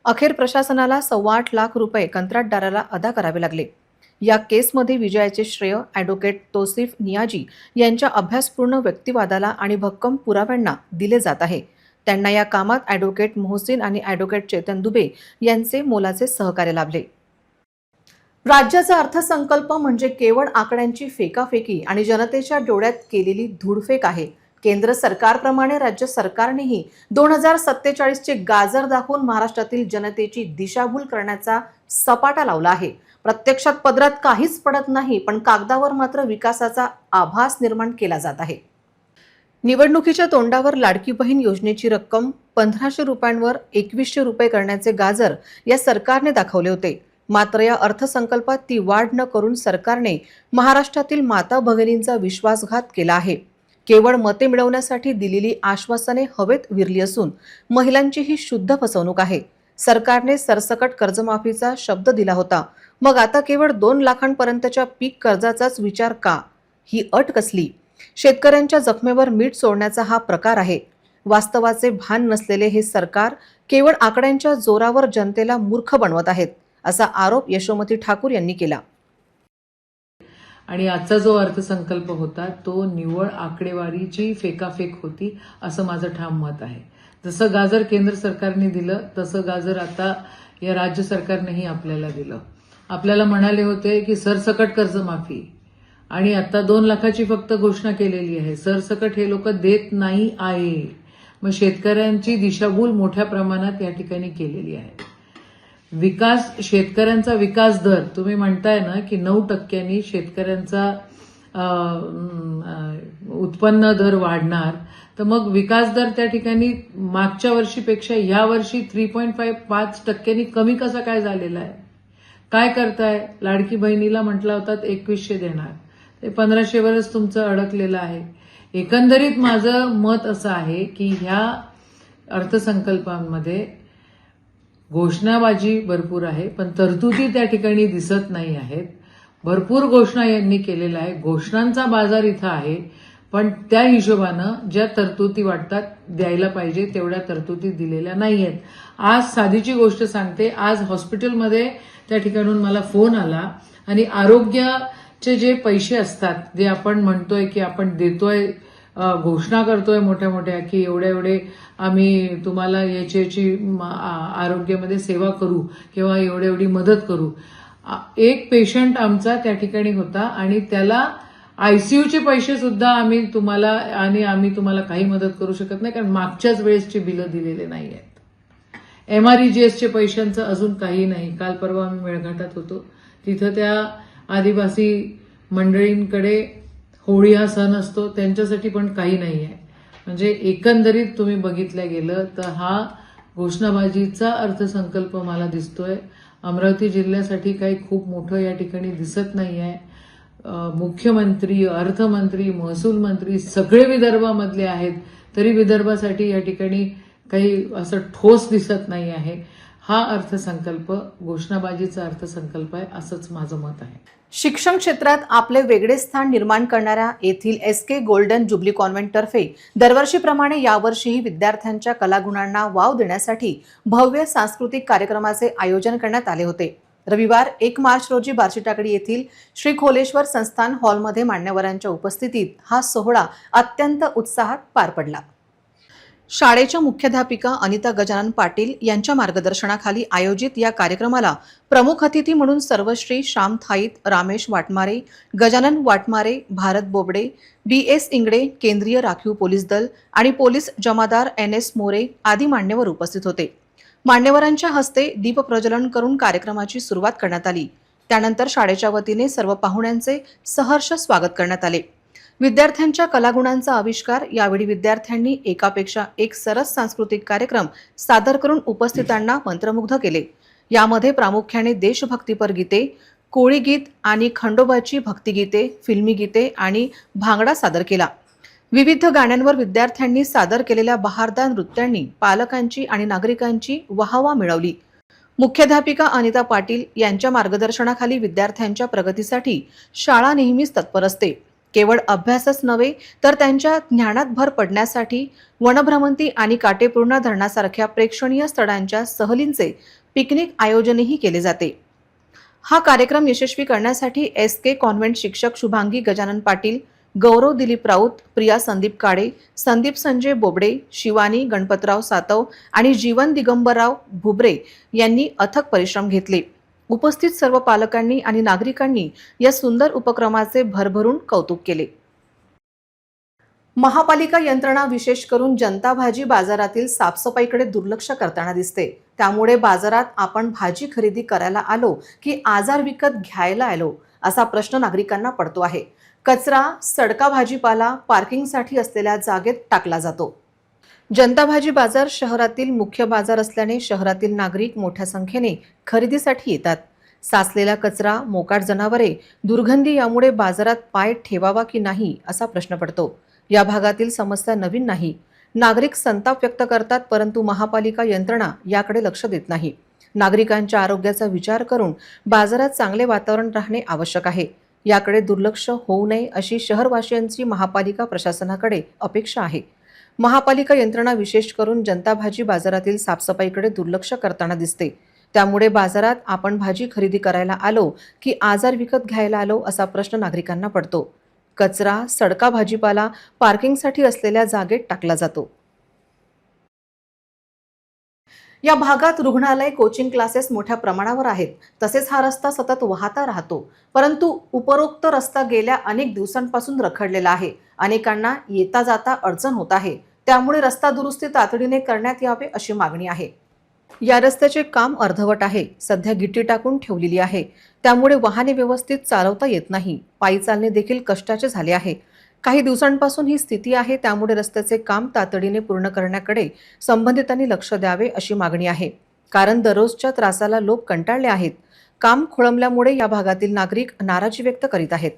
अखेर प्रशासनाला 8.25 लाख रुपये कंत्राटदाराला अदा करावे लागले. या केसमध्ये विजयाचे श्रेय ॲडव्होकेट तोसिफ नियाजी यांच्या अभ्यासपूर्ण व्यक्तिवादाला आणि भक्कम पुराव्यांना दिले जात आहे. त्यांना या कामात ॲडव्होकेट मोहसिन आणि ॲडव्होकेट चेतन दुबे यांचे मोलाचे सहकार्य लाभले. राज्याचा अर्थसंकल्प म्हणजे केवळ आकड्यांची फेकाफेकी आणि जनतेच्या डोळ्यात केलेली धूळफेक आहे. केंद्र सरकारप्रमाणे राज्य सरकारनेही 2047 चे गाजर दाखवून महाराष्ट्रातील जनतेची दिशाभूल करण्याचा सपाटा लावला आहे. प्रत्यक्षात पदरात काहीच पडत नाही, पण कागदावर मात्र विकासाचा आभास निर्माण केला जात आहे. निवडणुकीच्या तोंडावर लाडकी बहीण योजनेची रक्कम 1500 रुपयांवर 2100 रुपये करण्याचे गाजर या सरकारने दाखवले होते. मात्र या अर्थसंकल्पात ती वाढ न करून सरकारने महाराष्ट्रातील माता भगिनींचा विश्वासघात केला आहे. केवळ मते मिळवण्यासाठी दिलेली आश्वासने हवेत विरली असून महिलांची ही शुद्ध फसवणूक आहे. सरकारने सरसकट कर्जमाफीचा शब्द दिला होता, मग आता केवळ 2 लाखांपर्यंतच्या पीक कर्जाचाच विचार का? ही अट कसली? शेतकऱ्यांच्या जखमेवर मीठ सोडण्याचा हा प्रकार आहे. वास्तवाचे भान नसलेले हे सरकार केवळ आकड्यांच्या जोरावर जनतेला मूर्ख बनवत आहेत, असा आरोप यशोमती ठाकूर यांनी केला. आणि आजचा जो अर्थसंकल्प होता तो निव्वळ आकडेवारीची फेकाफेक होती असं माझं ठाम मत आहे. जसं गाजर केंद्र सरकारने दिलं तसं गाजर आता या राज्य सरकारनेही आपल्याला दिलं. आपल्याला म्हणाले होते की सरसकट कर्जमाफी आणि आता 2 लाखाची फक्त घोषणा केलेली आहे. सरसकट हे लोक देत नाही आहे. मग शेतकऱ्यांची दिशाभूल मोठ्या प्रमाणात या ठिकाणी केलेली आहे. विकास, शेतकऱ्यांचा विकास दर तुम्ही म्हणताय ना की 9% शेतकऱ्यांचा उत्पन्न दर वाढणार, तर मग विकास दर त्या ठिकाणी मागच्या वर्षीपेक्षा या वर्षी 3.5% कमी कसा काय झालेला आहे? काय करताय? लाडकी बहिणीला म्हटला होतात 2100 देणार, ते 1500वरच तुमचं अडकलेलं आहे. एकंदरीत माझं मत असं आहे की ह्या अर्थसंकल्पामध्ये घोषणाबाजी भरपूर आहे, पण तरतुदी त्या ठिकाणी दिसत नाही आहेत. भरपूर घोषणा यांनी केलेल्या आहे, घोषणांचा बाजार इथं आहे, पण त्या हिशोबानं ज्या तरतुदी वाटतात द्यायला पाहिजे तेवढ्या तरतुदी दिलेल्या नाही आहेत. आज साधीची गोष्ट सांगते, आज हॉस्पिटलमध्ये त्या ठिकाणून मला फोन आला आणि आरोग्याचे जे पैसे असतात जे आपण म्हणतोय की आपण देतोय, घोषणा करतोय मोठ्या मोठ्या की एवढे आम्ही तुम्हाला याची आरोग्यामध्ये सेवा करू किंवा एवढी मदत करू. एक पेशंट आमचा त्या ठिकाणी होता आणि त्याला आयसीयूचे पैसे सुद्धा आम्ही तुम्हाला काही मदत करू शकत नाही, कारण मागच्याच वेळेसची बिलं दिलेले नाही आहेत. MREGSचे पैशांचं अजून काही नाही. काल परवा आम्ही मेळघाटात होतो, तिथं त्या आदिवासी मंडळींकडे होळी हा सण असतो, त्यांच्यासाठी पण काही नाही आहे. म्हणजे एकंदरीत तुम्ही बघितलं गेलं तर हा घोषणाबाजीचा अर्थसंकल्प मला दिसतोय. अमरावती जिल्ह्यासाठी काही खूप मोठं या ठिकाणी दिसत नाही आहे. मुख्यमंत्री, अर्थमंत्री, महसूल मंत्री सगळे विदर्भामधले आहेत, तरी विदर्भासाठी या ठिकाणी काही असं ठोस दिसत नाही आहे. हा अर्थसंकल्प घोषणाबाजीचा अर्थसंकल्प आहे असंच माझं मत आहे. शिक्षण क्षेत्रात आपले वेगळे स्थान निर्माण करणाऱ्या येथील SK गोल्डन जुबली कॉन्व्हेंटतर्फे दरवर्षीप्रमाणे यावर्षीही विद्यार्थ्यांच्या कलागुणांना वाव देण्यासाठी भव्य सांस्कृतिक कार्यक्रमाचे आयोजन करण्यात आले होते. रविवार 1 मार्च रोजी बार्शीटाकडी येथील श्री खोलेश्वर संस्थान हॉलमध्ये मान्यवरांच्या उपस्थितीत हा सोहळा अत्यंत उत्साहात पार पडला. शाळेच्या मुख्याध्यापिका अनिता गजानन पाटील यांच्या मार्गदर्शनाखाली आयोजित या कार्यक्रमाला प्रमुख अतिथी म्हणून सर्वश्री श्याम थाईत, रामेश वाटमारे, गजानन वाटमारे, भारत बोबडे, BS इंगडे, केंद्रीय राखीव पोलीस दल आणि पोलीस जमादार NS मोरे आदी मान्यवर उपस्थित होते. मान्यवरांच्या हस्ते दीप प्रज्वलन करून कार्यक्रमाची सुरुवात करण्यात आली. त्यानंतर शाळेच्या वतीने सर्व पाहुण्यांचे सहर्ष स्वागत करण्यात आले. विद्यार्थ्यांच्या कलागुणांचा आविष्कार यावेळी विद्यार्थ्यांनी एकापेक्षा एक सरस सांस्कृतिक कार्यक्रम सादर करून उपस्थितांना मंत्रमुग्ध केले. यामध्ये प्रामुख्याने देशभक्तीपर गीते, कोळी गीत आणि खंडोबाची भक्तिगीते, फिल्मी गीते आणि भांगडा सादर केला. विविध गाण्यांवर विद्यार्थ्यांनी सादर केलेल्या बहारदार नृत्यांनी पालकांची आणि नागरिकांची वाहवा मिळवली. मुख्याध्यापिका अनिता पाटील यांच्या मार्गदर्शनाखाली विद्यार्थ्यांच्या प्रगतीसाठी शाळा नेहमीच तत्पर असते. केवळ अभ्यासच नव्हे तर त्यांच्या ज्ञानात भर पडण्यासाठी वनभ्रमंती आणि काटेपूर्णा धरणासारख्या प्रेक्षणीय स्थळांच्या सहलींचे पिकनिक आयोजनही केले जाते. हा कार्यक्रम यशस्वी करण्यासाठी SK कॉन्व्हेंट शिक्षक शुभांगी गजानन पाटील, गौरव दिलीप राऊत, प्रिया संदीप काळे, संदीप संजय बोबडे, शिवानी गणपतराव सातव आणि जीवन दिगंबरराव भुबरे यांनी अथक परिश्रम घेतले. उपस्थित सर्व पालकांनी आणि नागरिकांनी या सुंदर उपक्रमाचे भरभरून कौतुक केले. महापालिका यंत्रणा विशेष करून जनता भाजी बाजारातील साफसफाईकडे दुर्लक्ष करताना दिसते. त्यामुळे बाजारात आपण भाजी खरेदी करायला आलो की आजार विकत घ्यायला आलो असा प्रश्न नागरिकांना पडतो आहे. कचरा, सडका भाजीपाला पार्किंगसाठी असलेल्या जागेत टाकला जातो. जनता भाजी बाजार शहरातील मुख्य बाजार असल्याने शहरातील नागरिक मोठ्या संख्येने खरेदीसाठी येतात. साचलेला कचरा, मोकाट जनावरे, दुर्गंधी यामुळे बाजारात पाय ठेवावा की नाही असा प्रश्न पडतो. या भागातील समस्या नवीन नाही. नागरिक संताप व्यक्त करतात, परंतु महापालिका यंत्रणा याकडे लक्ष देत नाही. नागरिकांच्या आरोग्याचा विचार करून बाजारात चांगले वातावरण राहणे आवश्यक आहे. याकडे दुर्लक्ष होऊ नये अशी शहरवासियांची महापालिका प्रशासनाकडे अपेक्षा आहे. महापालिका यंत्रणा विशेष करून जनता भाजी बाजारातील साफसफाईकडे दुर्लक्ष करताना दिसते. त्यामुळे बाजारात आपण भाजी खरेदी करायला आलो की आजार विकत घ्यायला आलो असा प्रश्न नागरिकांना पडतो. कचरा, सडका भाजीपाला पार्किंगसाठी असलेल्या जागेत टाकला जातो. या भागात रुग्णालय, कोचिंग क्लासेस मोठ्या प्रमाणावर आहेत. तसेच हा रस्ता सतत वाहता राहतो. परंतु उपरोक्त रस्ता गेल्या अनेक दिवसांपासून रखडलेला आहे. अनेकांना येता जाता अडचण होत आहे. त्यामुळे रस्ता दुरुस्ती तातडीने करण्यात यावे अशी मागणी आहे. या रस्त्याचे काम अर्धवट आहे. सध्या गिट्टी टाकून ठेवलेली आहे. त्यामुळे वाहने व्यवस्थित चालवता येत नाही. पायी चालणे देखील कष्टाचे झाले आहे. काही दिवसांपासून ही स्थिती आहे. त्यामुळे रस्त्याचे काम तातडीने पूर्ण करण्याकडे संबंधितांनी लक्ष द्यावे अशी मागणी आहे. कारण दररोजच्या त्रासाला लोक कंटाळले आहेत. काम खोळंबल्यामुळे या भागातील नागरिक नाराजी व्यक्त करीत आहेत.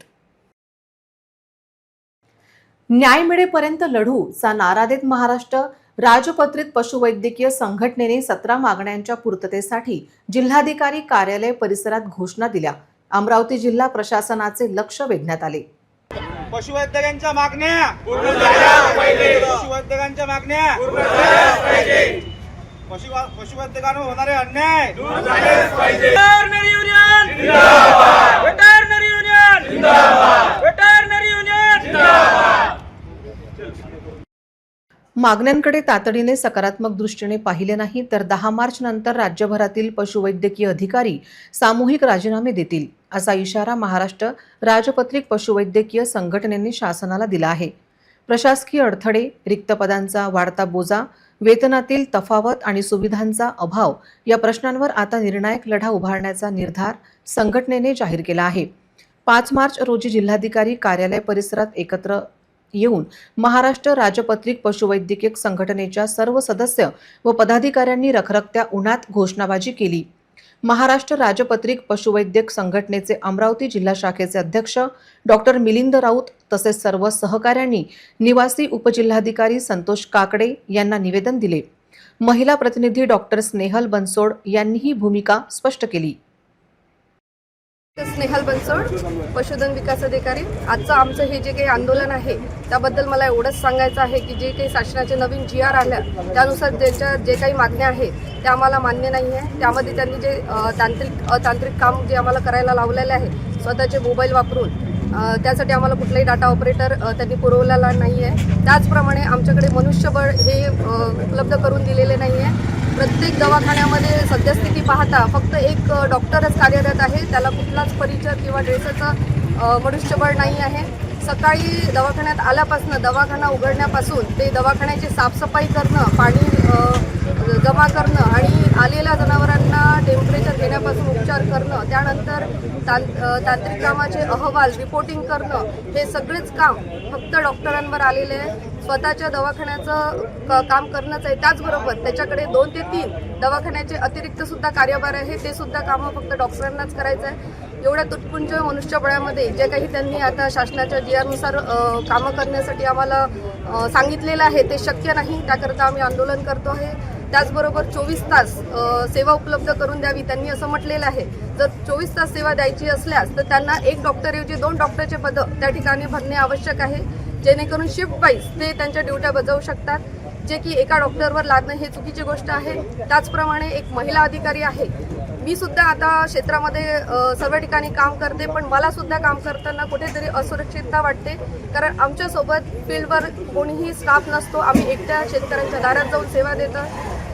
न्याय मिळेपर्यंत लढूचा नारा देत महाराष्ट्र राजपत्रित पशुवैद्यकीय संघटनेने 17 मागण्यांच्या पूर्ततेसाठी जिल्हाधिकारी कार्यालय परिसरात घोषणा दिल्या. अमरावती जिल्हा प्रशासनाचे लक्ष वेधण्यात आले. पशुवैद्यकांच्या मागण्या पूर्ण झाल्या पाहिजे. पशुवैद्यकांच्या मागण्या पूर्ण झाल्या पाहिजे. पशुवैद्यकांवर होणारे अन्याय दूर झालेच पाहिजे. वेटरनरी युनियन जिंदाबाद. वेटरनरी युनियन जिंदाबाद. वेटरनरी युनियन जिंदाबाद. मागण्यांकडे तातडीने सकारात्मक दृष्टीने पाहिले नाही तर 10 मार्च नंतर राज्यभरातील पशुवैद्यकीय अधिकारी सामूहिक राजीनामे देतील, असा इशारा महाराष्ट्र राजपत्रित पशुवैद्यकीय संघटनेने शासनाला दिला आहे. प्रशासकीय अडथळे, रिक्त पदांचा वाढता बोजा, वेतनातील तफावत आणि सुविधांचा अभाव या प्रश्नांवर आता निर्णायक लढा उभारण्याचा निर्धार संघटनेने जाहीर केला आहे. 5 मार्च रोजी जिल्हाधिकारी कार्यालय परिसरात एकत्र येऊन महाराष्ट्र राजपत्रित पशुवैद्यकीय संघटनेच्या सर्व सदस्य व पदाधिकाऱ्यांनी रखरखत्या उन्हात घोषणाबाजी केली. महाराष्ट्र राजपत्रित पशुवैद्यक संघटनेचे अमरावती जिल्हा शाखेचे अध्यक्ष डॉक्टर मिलिंद राऊत तसेच सर्व सहकाऱ्यांनी निवासी उपजिल्हाधिकारी संतोष काकडे यांना निवेदन दिले. महिला प्रतिनिधी डॉक्टर स्नेहल बनसोड यांनीही भूमिका स्पष्ट केली. स्नेहल बनसोड, पशुधन विकास अधिकारी. आजचं आमचं हे जे काही आंदोलन आहे त्याबद्दल मला एवढंच सांगायचं आहे की जे काही शासनाचे नवीन GR आल्या त्यानुसार ज्यांच्या जे काही मागण्या आहेत त्या आम्हाला मान्य नाही आहे. त्यामध्ये त्यांनी जे तांत्रिक काम जे आम्हाला करायला लावलेले आहे स्वतःचे मोबाईल वापरून, त्यासाठी आम्हाला कुठलाही डाटा ऑपरेटर त्यांनी पुरवलेला नाही आहे. त्याचप्रमाणे आमच्याकडे मनुष्यबळ हे उपलब्ध करून दिलेले नाही आहे. प्रत्येक दवाखान्यामध्ये सद्यस्थिती पाहता फक्त एक डॉक्टरच कार्यरत आहे. त्याला कुठलाच परिचय किंवा ड्रेसचं मनुष्यबळ नाही आहे. सकाळी दवाखान्यात आल्यापासून दवाखाना उघडण्यापासून ते दवाखान्याची साफसफाई करणं, पाणी जमा करणं आणि आलेल्या जनावरांना टेम्परेचर घेण्यापासून उपचार करणं, त्यानंतर तांत्रिक कामाचे अहवाल रिपोर्टिंग करणं, हे सगळेच काम फक्त डॉक्टरांवर आलेले आहे. स्वतःच्या दवाखान्याचं काम करणंच आहे. त्याचबरोबर त्याच्याकडे 2 ते 3 दवाखान्याचे अतिरिक्त सुद्धा कार्यभार आहे. ते सुद्धा कामं फक्त डॉक्टरांनाच करायचं आहे. एवढ्या तुटपुंज मनुष्यबळामध्ये जे काही त्यांनी आता शासनाच्या GR नुसार कामं करण्यासाठी आम्हाला सांगितलेलं आहे ते शक्य नाही. त्याकरता आम्ही आंदोलन करतो आहे. त्याचबरोबर 24 तास सेवा उपलब्ध करून द्यावी. त्यांनी असं म्हटलेलं आहे जर 24 तास सेवा द्यायची असल्यास तर त्यांना 1 डॉक्टरऐवजी 2 डॉक्टरचे पदं त्या ठिकाणी भरणे आवश्यक आहे, जेणेकरून शिफ्ट वाईज ते त्यांच्या ड्युट्या बजावू शकतात. जे की एका डॉक्टरवर लादणं हे चुकीची गोष्ट आहे. त्याचप्रमाणे एक महिला अधिकारी आहे. मी सुद्धा आता क्षेत्रामध्ये सर्व ठिकाणी काम करते, पण मला सुद्धा काम करताना कुठेतरी असुरक्षितता वाटते, कारण आमच्यासोबत फील्डवर कोणीही स्टाफ नसतो. आम्ही एकट्या शेतकऱ्यांच्या दारात जाऊन सेवा देतो.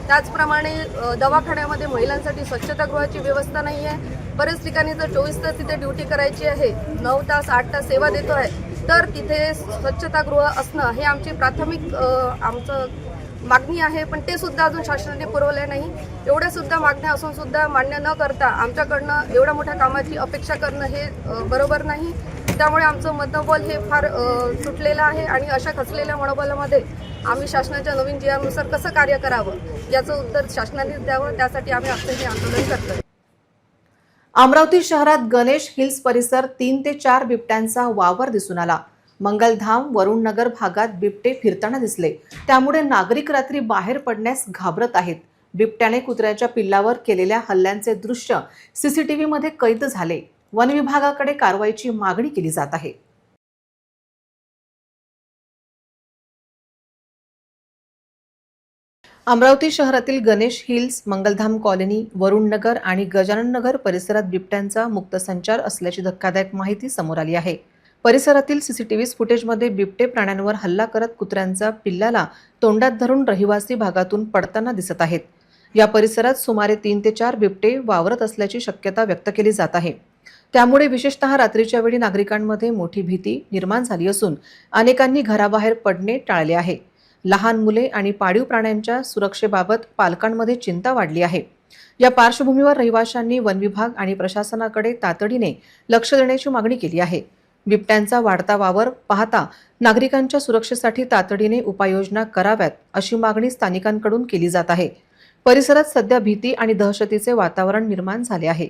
त्याचप्रमाणे दवाखान्यामध्ये महिलांसाठी स्वच्छतागृहाची व्यवस्था नाही आहे. बरेच ठिकाणी जर 24 तास तिथे ड्युटी करायची आहे, 9 तास 8 तास सेवा देतो आहे, तर तिथे स्वच्छतागृह असणं हे आमची प्राथमिक आमचं मागणी आहे. पण ते सुद्धा अजून शासनाने पुरवले नाही. एवढ्या सुद्धा मागण्या असून सुद्धा मान्य न करता आमच्याकडनं एवढ्या मोठ्या कामाची अपेक्षा करणं हे बरोबर नाही. त्यामुळे आमचं मनोबल हे फार सुटलेलं आहे आणि अशा खचलेल्या मनोबलामध्ये आम्ही शासनाच्या नवीन GR नुसार कसं कार्य करावं याचं उत्तर शासनानेच द्यावं. त्यासाठी आम्ही आपलं हे आंदोलन करतोय. अमरावती शहरात गणेश हिल्स परिसर 3 ते 4 बिबट्यांचा वावर दिसून आला. मंगलधाम, वरुण नगर भागात बिबटे फिरताना दिसले, त्यामुळे नागरिक रात्री बाहेर पडण्यास घाबरत आहेत. बिबट्याने कुत्र्याच्या पिल्लावर केलेल्या हल्ल्यांचे दृश्य CCTV मध्ये कैद झाले. वन विभागाकडे कारवाईची मागणी केली जात आहे. अमरावती शहरातील गणेश हिल्स, मंगलधाम कॉलनी, वरुण नगर आणि गजानन नगर परिसरात बिबट्यांचा मुक्त संचार असल्याची धक्कादायक माहिती समोर आली आहे. परिसरातील CCTV फुटेजमध्ये बिबटे प्राण्यांवर हल्ला करत कुत्र्यांचा पिल्लाला तोंडात धरून रहिवासी भागातून पडताना दिसत आहेत. या परिसरात सुमारे 3 ते 4 बिबटे वावरत असल्याची शक्यता व्यक्त केली जात आहे. त्यामुळे विशेषतः रात्रीच्या वेळी नागरिकांमध्ये मोठी भीती निर्माण झाली असून अनेकांनी घराबाहेर पडणे टाळले आहे. लहान मुले आणि पाळीव प्राण्यांच्या सुरक्षेबाबत पालकांमध्ये चिंता वाढली आहे. या पार्श्वभूमीवर रहिवाशांनी वन विभाग आणि प्रशासनाकडे तातडीने लक्ष देण्याची मागणी केली आहे. बिबट्यांचा वाढता वावर पाहता नागरिकांच्या सुरक्षेसाठी तातडीने उपाययोजना कराव्यात अशी मागणी स्थानिकांकडून केली जात आहे. परिसरात सध्या भीती आणि दहशतीचे वातावरण निर्माण झाले आहे.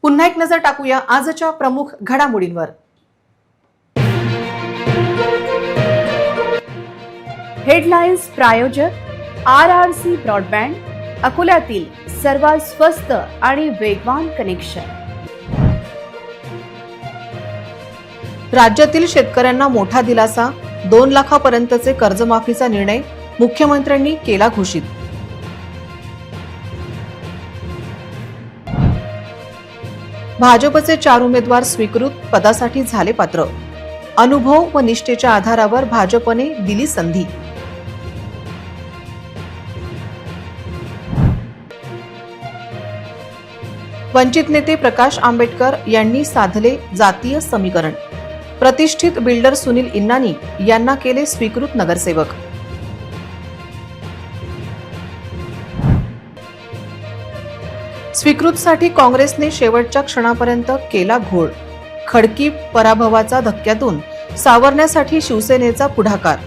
पुन्हा एक नजर टाकूया आजच्या प्रमुख घडामोडींवर. हेडलाईन्स प्रायोजक RRC ब्रॉडबँड, अकोल्यातील सर्वात स्वस्त आणि वेगवान कनेक्शन. राज्यातील शेतकऱ्यांना मोठा दिलासा, 2 लाखापर्यंतचे कर्जमाफीचा निर्णय मुख्यमंत्र्यांनी केला घोषित. भाजपचे 4 उमेदवार स्वीकृत, पदासाठी झाले पात्र. अनुभव व निष्ठेच्या आधारावर भाजपने दिली संधी. वंचित नेते प्रकाश आंबेडकर यांनी साधले जातीय समीकरण. प्रतिष्ठित बिल्डर सुनील इन्नानी यांना केले स्वीकृत नगरसेवक. स्वीकृतसाठी काँग्रेसने शेवटच्या क्षणापर्यंत केला घोळ. खडकी पराभवाचा धक्क्यातून सावरण्यासाठी शिवसेनेचा पुढाकार.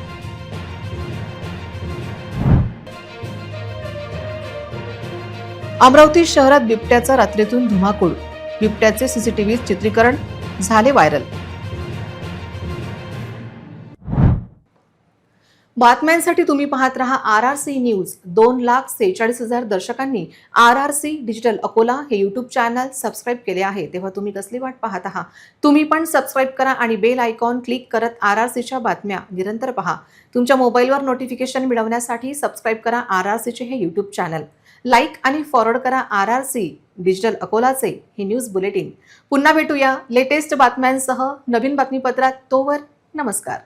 अमरावती शहरात बिबट्याचा रात्रीतून धुमाकूळ. बिबट्याचे सीसीटीव्ही चित्रीकरण झाले व्हायरल. बातम्यांसाठी तुम्ही पाहत रहा RRC news. 2,46,000 दर्शकांनी RRC digital Akola हे यूट्यूब चॅनल सबस्क्राईब केले आहे. तेव्हा तुम्ही कसली वाट पाहत आहात? तुम्ही पण सबस्क्राईब करा आणि बेल आयकॉन क्लिक करत RRCच्या बातम्या निरंतर पहा. तुमच्या मोबाईलवर नोटिफिकेशन मिळवण्यासाठी सबस्क्राईब करा RRCचे हे यूट्यूब चॅनल. लाईक आणि फॉरवर्ड करा RRC डिजिटल अकोलाचे हे न्यूज बुलेटिन. पुन्हा भेटूया लेटेस्ट बातम्यांसह नवीन बातमीपत्रात. तोवर नमस्कार.